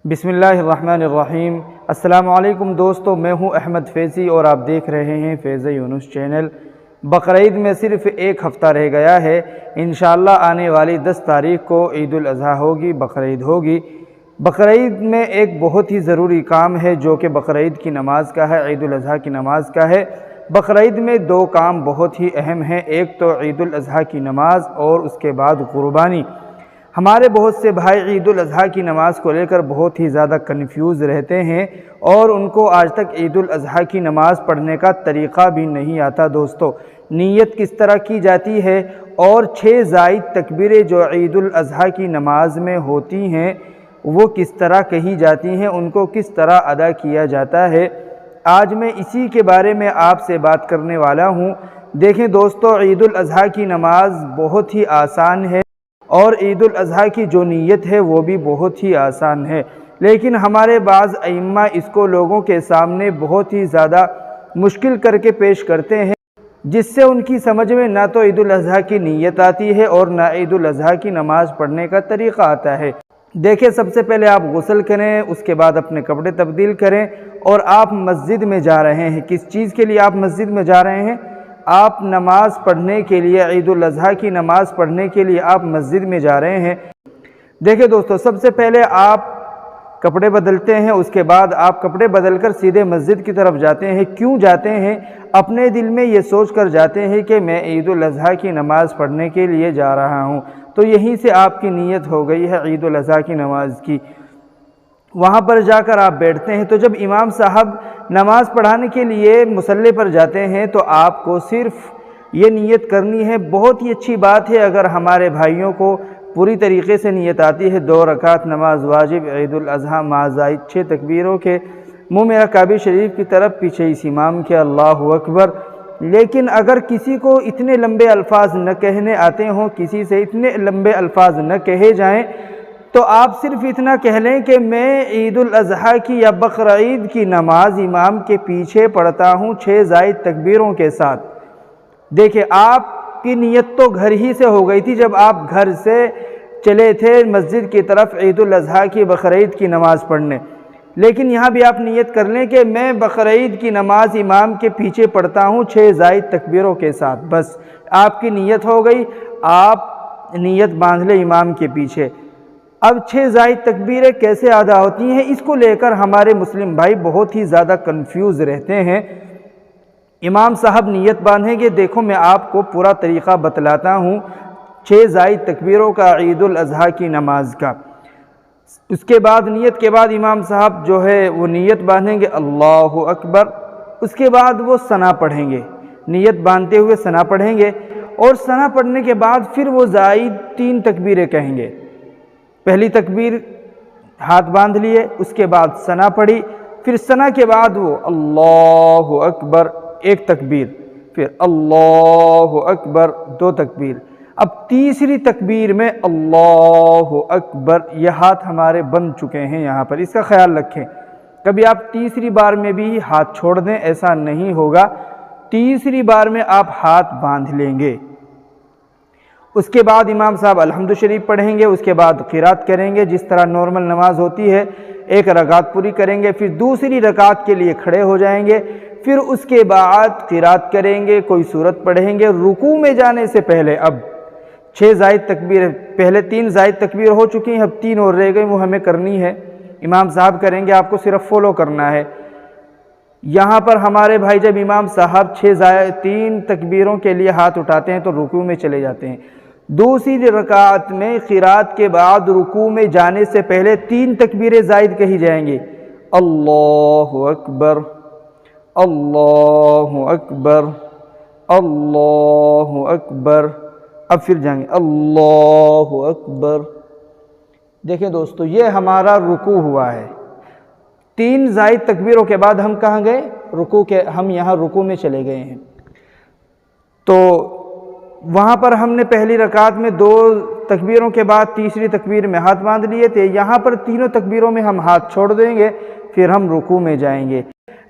بسم اللہ الرحمن الرحیم۔ السلام علیکم دوستو، میں ہوں احمد فیضی اور آپ دیکھ رہے ہیں فیض یونس چینل۔ بقرعید میں صرف ایک ہفتہ رہ گیا ہے۔ انشاءاللہ آنے والی 10 تاریخ کو عید الاضحیٰ ہوگی، بقرعید ہوگی۔ بقرعید میں ایک بہت ہی ضروری کام ہے جو کہ بقرعید کی نماز کا ہے، عید الاضحیٰ کی نماز کا ہے۔ بقرعید میں 2 کام بہت ہی اہم ہیں، ایک تو عید الاضحیٰ کی نماز اور اس کے بعد قربانی۔ ہمارے بہت سے بھائی عید الاضحیٰ کی نماز کو لے کر بہت ہی زیادہ کنفیوز رہتے ہیں اور ان کو آج تک عید الاضحیٰ کی نماز پڑھنے کا طریقہ بھی نہیں آتا۔ دوستو، نیت کس طرح کی جاتی ہے اور 6 زائد تکبیریں جو عید الاضحیٰ کی نماز میں ہوتی ہیں وہ کس طرح کہی جاتی ہیں، ان کو کس طرح ادا کیا جاتا ہے، آج میں اسی کے بارے میں آپ سے بات کرنے والا ہوں۔ دیکھیں دوستو، عید الاضحیٰ کی نماز بہت ہی آسان ہے اور عید الاضحیٰ کی جو نیت ہے وہ بھی بہت ہی آسان ہے، لیکن ہمارے بعض ائمہ اس کو لوگوں کے سامنے بہت ہی زیادہ مشکل کر کے پیش کرتے ہیں، جس سے ان کی سمجھ میں نہ تو عید الاضحیٰ کی نیت آتی ہے اور نہ عید الاضحیٰ کی نماز پڑھنے کا طریقہ آتا ہے۔ دیکھیں، سب سے پہلے آپ غسل کریں، اس کے بعد اپنے کپڑے تبدیل کریں اور آپ مسجد میں جا رہے ہیں۔ کس چیز کے لیے آپ مسجد میں جا رہے ہیں؟ آپ نماز پڑھنے کے لیے، عید الاضحیٰ کی نماز پڑھنے کے لیے آپ مسجد میں جا رہے ہیں۔ دیکھیں دوستو، سب سے پہلے آپ کپڑے بدلتے ہیں، اس کے بعد آپ کپڑے بدل کر سیدھے مسجد کی طرف جاتے ہیں۔ کیوں جاتے ہیں؟ اپنے دل میں یہ سوچ کر جاتے ہیں کہ میں عید الاضحیٰ کی نماز پڑھنے کے لیے جا رہا ہوں، تو یہیں سے آپ کی نیت ہو گئی ہے عید الاضحیٰ کی نماز کی۔ وہاں پر جا کر آپ بیٹھتے ہیں، تو جب امام صاحب نماز پڑھانے کے لیے مصلی پر جاتے ہیں تو آپ کو صرف یہ نیت کرنی ہے۔ بہت ہی اچھی بات ہے اگر ہمارے بھائیوں کو پوری طریقے سے نیت آتی ہے۔ 2 رکعت نماز واجب عید الاضحیٰ مع زائد 6 تکبیروں کے، منہ میرا کعبہ شریف کی طرف، پیچھے اس امام کے اللہ اکبر۔ لیکن اگر کسی کو اتنے لمبے الفاظ نہ کہنے آتے ہوں، کسی سے اتنے لمبے الفاظ نہ کہے جائیں، تو آپ صرف اتنا کہہ لیں کہ میں عید الاضحیٰ کی یا بقرعید کی نماز امام کے پیچھے پڑھتا ہوں 6 زائد تکبیروں کے ساتھ۔ دیکھیں، آپ کی نیت تو گھر ہی سے ہو گئی تھی جب آپ گھر سے چلے تھے مسجد کی طرف عید الاضحیٰ کی بقرعید کی نماز پڑھنے، لیکن یہاں بھی آپ نیت کر لیں کہ میں بقرعید کی نماز امام کے پیچھے پڑھتا ہوں 6 زائد تکبیروں کے ساتھ۔ بس آپ کی نیت ہو گئی، آپ نیت باندھ لیں امام کے پیچھے۔ اب 6 زائد تکبیریں کیسے ادا ہوتی ہیں، اس کو لے کر ہمارے مسلم بھائی بہت ہی زیادہ کنفیوز رہتے ہیں۔ امام صاحب نیت باندھیں گے، دیکھو میں آپ کو پورا طریقہ بتلاتا ہوں 6 زائد تکبیروں کا عید الاضحیٰ کی نماز کا۔ اس کے بعد نیت کے بعد امام صاحب جو ہے وہ نیت باندھیں گے، اللہ اکبر۔ اس کے بعد وہ ثنا پڑھیں گے، نیت باندھتے ہوئے ثنا پڑھیں گے، اور ثنا پڑھنے کے بعد پھر وہ زائد 3 تکبیریں کہیں گے۔ پہلی تکبیر ہاتھ باندھ لیے، اس کے بعد ثنا پڑھی، پھر ثنا کے بعد وہ اللہ اکبر 1 تکبیر، پھر اللہ اکبر 2 تکبیر۔ اب تیسری تکبیر میں اللہ اکبر، یہ ہاتھ ہمارے بند چکے ہیں یہاں پر، اس کا خیال رکھیں۔ کبھی آپ تیسری بار میں بھی ہاتھ چھوڑ دیں، ایسا نہیں ہوگا۔ تیسری بار میں آپ ہاتھ باندھ لیں گے۔ اس کے بعد امام صاحب الحمد شریف پڑھیں گے، اس کے بعد قرات کریں گے جس طرح نارمل نماز ہوتی ہے، 1 رکعت پوری کریں گے، پھر دوسری رکعت کے لیے کھڑے ہو جائیں گے، پھر اس کے بعد قرات کریں گے، کوئی سورت پڑھیں گے۔ رکوع میں جانے سے پہلے اب 6 زائد تکبیر، پہلے 3 زائد تکبیر ہو چکی ہیں، اب 3 اور رہ گئی، وہ ہمیں کرنی ہے۔ امام صاحب کریں گے، آپ کو صرف فالو کرنا ہے۔ یہاں پر ہمارے بھائی جب امام صاحب 3 تکبیروں کے لیے ہاتھ اٹھاتے ہیں تو رکوع میں چلے جاتے ہیں۔ دوسری رکعت میں قرات کے بعد رکوع میں جانے سے پہلے 3 تکبیریں زائد کہی جائیں گی، اللہ اکبر، اللہ اکبر، اللہ اکبر۔ اب پھر جائیں گے اللہ اکبر۔ دیکھیں دوستو، یہ ہمارا رکوع ہوا ہے۔ 3 زائد تکبیروں کے بعد ہم کہاں گئے؟ رکوع کے، ہم یہاں رکوع میں چلے گئے ہیں۔ تو وہاں پر ہم نے پہلی رکعت میں 2 تکبیروں کے بعد تیسری تکبیر میں ہاتھ باندھ لیے تھے، یہاں پر تینوں تکبیروں میں ہم ہاتھ چھوڑ دیں گے، پھر ہم رکوع میں جائیں گے۔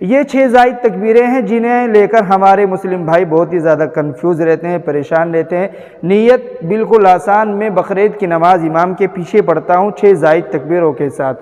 یہ 6 زائد تکبیریں ہیں جنہیں لے کر ہمارے مسلم بھائی بہت ہی زیادہ کنفیوز رہتے ہیں، پریشان رہتے ہیں۔ نیت بالکل آسان، میں بقرعید کی نماز امام کے پیچھے پڑھتا ہوں 6 زائد تکبیروں کے ساتھ۔